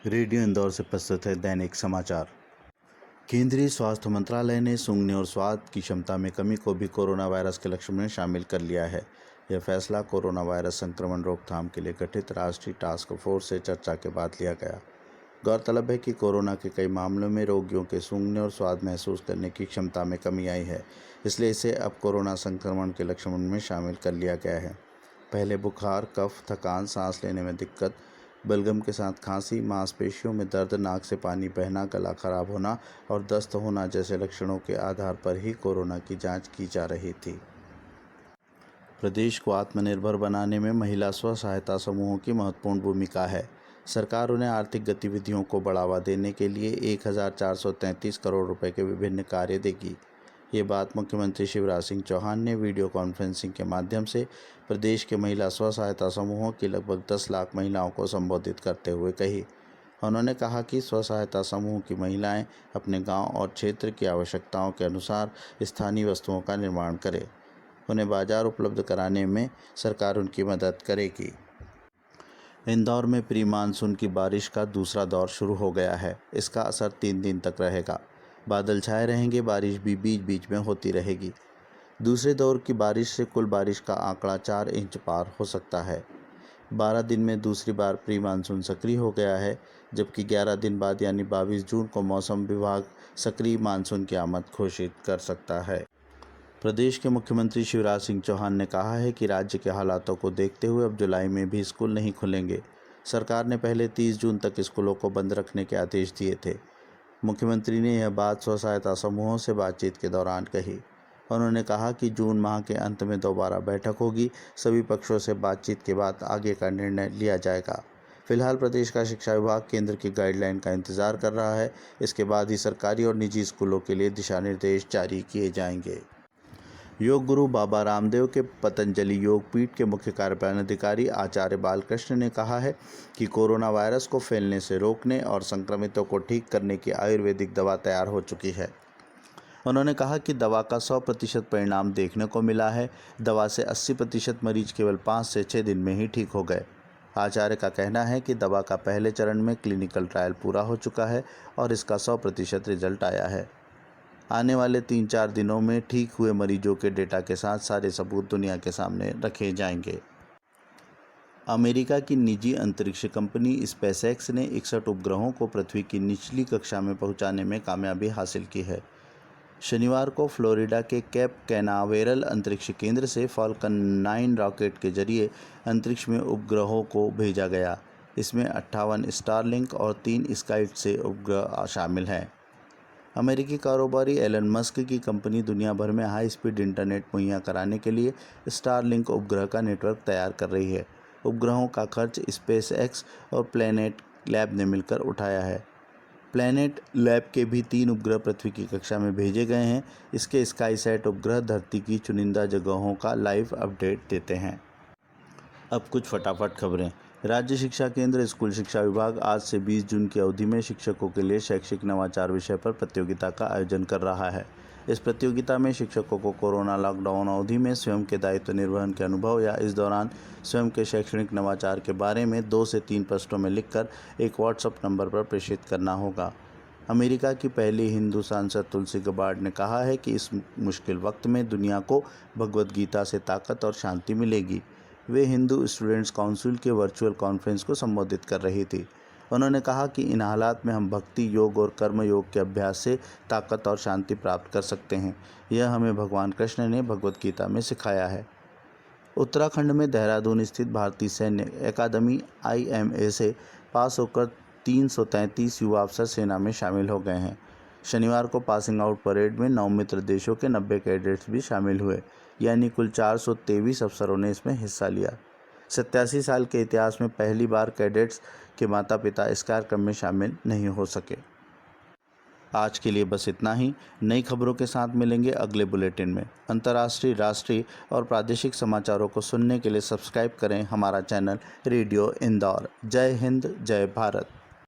Radio Indore से प्रस्तुत है दैनिक समाचार। केंद्रीय स्वास्थ्य मंत्रालय ने सूंघने और स्वाद की क्षमता में कमी को भी कोरोना वायरस के लक्षण में शामिल कर लिया है। यह फैसला कोरोना वायरस संक्रमण रोकथाम के लिए गठित राष्ट्रीय टास्क फोर्स से चर्चा के बाद लिया गया। गौरतलब है कि कोरोना के कई मामलों में रोगियों के सूंघने और स्वाद महसूस करने की क्षमता में कमी आई है, इसलिए इसे अब कोरोना संक्रमण के लक्षणों में शामिल कर लिया गया है। पहले बुखार, कफ, थकान, सांस लेने में दिक्कत, बलगम के साथ खांसी, मांसपेशियों में दर्द, नाक से पानी बहना, गला खराब होना और दस्त होना जैसे लक्षणों के आधार पर ही कोरोना की जांच की जा रही थी। प्रदेश को आत्मनिर्भर बनाने में महिला स्व सहायता समूहों की महत्वपूर्ण भूमिका है। सरकार उन्हें आर्थिक गतिविधियों को बढ़ावा देने के लिए 1433 करोड़ रुपए के विभिन्न कार्य देगी। ये बात मुख्यमंत्री शिवराज सिंह चौहान ने वीडियो कॉन्फ्रेंसिंग के माध्यम से प्रदेश के महिला स्व सहायता समूहों की लगभग 10 लाख महिलाओं को संबोधित करते हुए कही। उन्होंने कहा कि स्व सहायता समूह की महिलाएं अपने गांव और क्षेत्र की आवश्यकताओं के अनुसार स्थानीय वस्तुओं का निर्माण करें। उन्हें बाजार उपलब्ध कराने में सरकार उनकी मदद करेगी। इंदौर में प्री मानसून की बारिश का दूसरा दौर शुरू हो गया है। इसका असर 3 दिन तक रहेगा। बादल छाए रहेंगे, बारिश भी बीच बीच में होती रहेगी। दूसरे दौर की बारिश से कुल बारिश का आंकड़ा 4 इंच पार हो सकता है। 12 दिन में दूसरी बार प्री मानसून सक्रिय हो गया है, जबकि 11 दिन बाद यानी 22 जून को मौसम विभाग सक्रिय मानसून की आमद घोषित कर सकता है। प्रदेश के मुख्यमंत्री शिवराज सिंह चौहान ने कहा है कि राज्य के हालातों को देखते हुए अब जुलाई में भी स्कूल नहीं खुलेंगे। सरकार ने पहले 30 जून तक स्कूलों को बंद रखने के आदेश दिए थे। मुख्यमंत्री ने यह बात स्व सहायता समूहों से बातचीत के दौरान कही। उन्होंने कहा कि जून माह के अंत में दोबारा बैठक होगी। सभी पक्षों से बातचीत के बाद आगे का निर्णय लिया जाएगा। फिलहाल प्रदेश का शिक्षा विभाग केंद्र की गाइडलाइन का इंतजार कर रहा है। इसके बाद ही सरकारी और निजी स्कूलों के लिए दिशा निर्देश जारी किए जाएंगे। योग गुरु बाबा रामदेव के पतंजलि योग पीठ के मुख्य कार्यपालन अधिकारी आचार्य बालकृष्ण ने कहा है कि कोरोना वायरस को फैलने से रोकने और संक्रमितों को ठीक करने की आयुर्वेदिक दवा तैयार हो चुकी है। उन्होंने कहा कि दवा का 100% परिणाम देखने को मिला है। दवा से 80% मरीज केवल 5 से 6 दिन में ही ठीक हो गए। आचार्य का कहना है कि दवा का पहले चरण में क्लिनिकल ट्रायल पूरा हो चुका है और इसका 100% रिजल्ट आया है। आने वाले 3-4 दिनों में ठीक हुए मरीजों के डेटा के साथ सारे सबूत दुनिया के सामने रखे जाएंगे। अमेरिका की निजी अंतरिक्ष कंपनी स्पेसएक्स ने 61 उपग्रहों को पृथ्वी की निचली कक्षा में पहुंचाने में कामयाबी हासिल की है। शनिवार को फ्लोरिडा के कैप कैनावेरल अंतरिक्ष केंद्र से फाल्कन 9 रॉकेट के जरिए अंतरिक्ष में उपग्रहों को भेजा गया। इसमें 58 स्टारलिंक और 3 स्काइट उपग्रह शामिल हैं। अमेरिकी कारोबारी एलन मस्क की कंपनी दुनिया भर में हाई स्पीड इंटरनेट मुहैया कराने के लिए स्टारलिंक उपग्रह का नेटवर्क तैयार कर रही है। उपग्रहों का खर्च स्पेसएक्स और प्लैनेट लैब ने मिलकर उठाया है। प्लैनेट लैब के भी 3 उपग्रह पृथ्वी की कक्षा में भेजे गए हैं। इसके स्काईसैट उपग्रह धरती की चुनिंदा जगहों का लाइव अपडेट देते हैं। अब कुछ फटाफट खबरें। राज्य शिक्षा केंद्र स्कूल शिक्षा विभाग आज से 20 जून की अवधि में शिक्षकों के लिए शैक्षिक नवाचार विषय पर प्रतियोगिता का आयोजन कर रहा है। इस प्रतियोगिता में शिक्षकों को कोरोना लॉकडाउन अवधि में स्वयं के दायित्व निर्वहन के अनुभव या इस दौरान स्वयं के शैक्षणिक नवाचार के बारे में 2 से 3 प्रश्नों में लिखकर एक व्हाट्सएप नंबर पर प्रेषित करना होगा। अमेरिका की पहली हिंदू सांसद तुलसी गबार्ड ने कहा है कि इस मुश्किल वक्त में दुनिया को भगवद गीता से ताकत और शांति मिलेगी। वे हिंदू स्टूडेंट्स काउंसिल के वर्चुअल कॉन्फ्रेंस को संबोधित कर रही थी। उन्होंने कहा कि इन हालात में हम भक्ति योग और कर्म योग के अभ्यास से ताकत और शांति प्राप्त कर सकते हैं। यह हमें भगवान कृष्ण ने भगवद गीता में सिखाया है। उत्तराखंड में देहरादून स्थित भारतीय सैन्य अकादमी IMA से पास होकर 333 युवा अफसर सेना में शामिल हो गए हैं। शनिवार को पासिंग आउट परेड में 9 मित्र देशों के 90 कैडेट्स भी शामिल हुए, यानी कुल 423 अफसरों ने इसमें हिस्सा लिया। 87 साल के इतिहास में पहली बार कैडेट्स के माता पिता इस कार्यक्रम में शामिल नहीं हो सके। आज के लिए बस इतना ही। नई खबरों के साथ मिलेंगे अगले बुलेटिन में। अंतर्राष्ट्रीय, राष्ट्रीय और प्रादेशिक समाचारों को सुनने के लिए सब्सक्राइब करें हमारा चैनल रेडियो इंदौर। जय हिंद, जय भारत।